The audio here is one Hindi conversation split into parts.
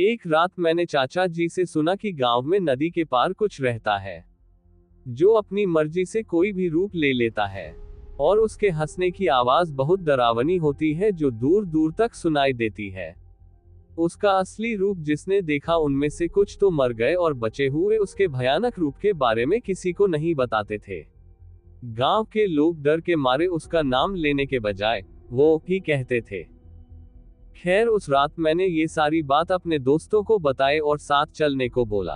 एक रात मैंने चाचा जी से सुना कि गांव में नदी के पार कुछ रहता है जो अपनी मर्जी से कोई भी रूप ले लेता है और उसके हंसने की आवाज बहुत डरावनी होती है जो दूर दूर तक सुनाई देती है। उसका असली रूप जिसने देखा उनमें से कुछ तो मर गए और बचे हुए उसके भयानक रूप के बारे में किसी को नहीं बताते थे। गांव के लोग डर के मारे उसका नाम लेने के बजाय वो ही कहते थे। खैर उस रात मैंने ये सारी बात अपने दोस्तों को बताए और साथ चलने को बोला।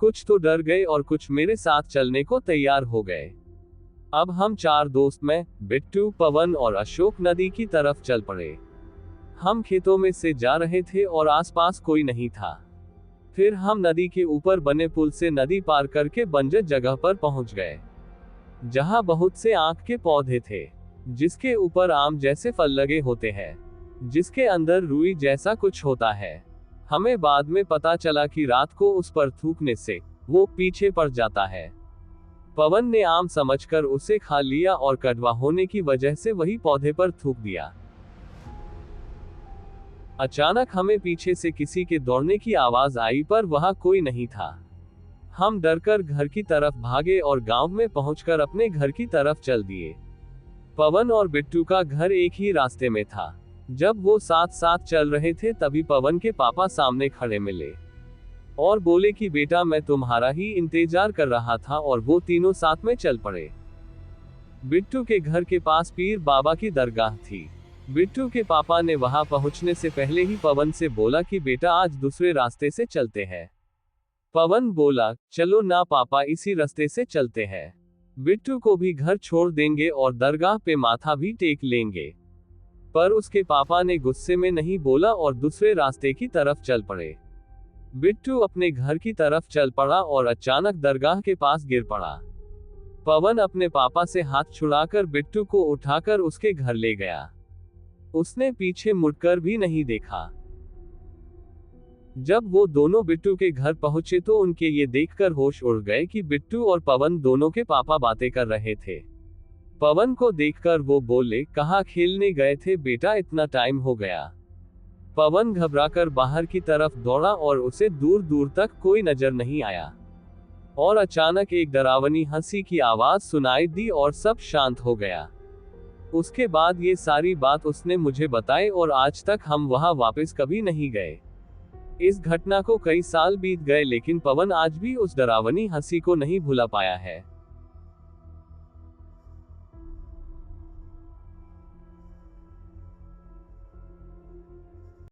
कुछ तो डर गए और कुछ मेरे साथ चलने को तैयार हो गए। अब हम 4 दोस्त, मैं, बिट्टू, पवन और अशोक नदी की तरफ चल पड़े। हम खेतों में से जा रहे थे और आसपास कोई नहीं था। फिर हम नदी के ऊपर बने पुल से नदी पार करके बंजर जगह पर पहुंच गए जहां बहुत से आक के पौधे थे जिसके ऊपर आम जैसे फल लगे होते हैं जिसके अंदर रुई जैसा कुछ होता है। हमें बाद में पता चला कि रात को उस पर थूकने से वो पीछे पड़ जाता है। पवन ने आम समझकर उसे खा लिया और कड़वा होने की वजह से वही पौधे पर थूक दिया। अचानक हमें पीछे से किसी के दौड़ने की आवाज आई पर वहां कोई नहीं था। हम डरकर घर की तरफ भागे और गांव में पहुंचकर अपने घर की तरफ चल दिए। पवन और बिट्टू का घर एक ही रास्ते में था। जब वो साथ साथ चल रहे थे तभी पवन के पापा सामने खड़े मिले और बोले कि बेटा मैं तुम्हारा ही इंतजार कर रहा था, और वो तीनों साथ में चल पड़े। बिट्टू के घर के पास पीर बाबा की दरगाह थी। बिट्टू के पापा ने वहां पहुंचने से पहले ही पवन से बोला कि बेटा आज दूसरे रास्ते से चलते हैं। पवन बोला चलो ना पापा, इसी रास्ते से चलते हैं। बिट्टू को भी घर छोड़ देंगे और दरगाह पे माथा भी टेक लेंगे। पर उसके पापा ने गुस्से में नहीं बोला और दूसरे रास्ते की तरफ चल पड़े। बिट्टू अपने घर की तरफ चल पड़ा और अचानक दरगाह के पास गिर पड़ा। पवन अपने पापा से हाथ छुड़ाकर बिट्टू को उठाकर उसके घर ले गया। उसने पीछे मुड़कर भी नहीं देखा। जब वो दोनों बिट्टू के घर पहुंचे तो उनके ये देखकर होश उड़ गए कि बिट्टू और पवन दोनों के पापा बातें कर रहे थे। पवन को देखकर वो बोले कहाँ खेलने गए थे बेटा, इतना टाइम हो गया। पवन घबराकर बाहर की तरफ दौड़ा और उसे दूर दूर तक कोई नजर नहीं आया और अचानक एक डरावनी हंसी की आवाज सुनाई दी और सब शांत हो गया। उसके बाद ये सारी बात उसने मुझे बताई और आज तक हम वहां वापस कभी नहीं गए। इस घटना को कई साल बीत गए लेकिन पवन आज भी उस डरावनी हंसी को नहीं भुला पाया है।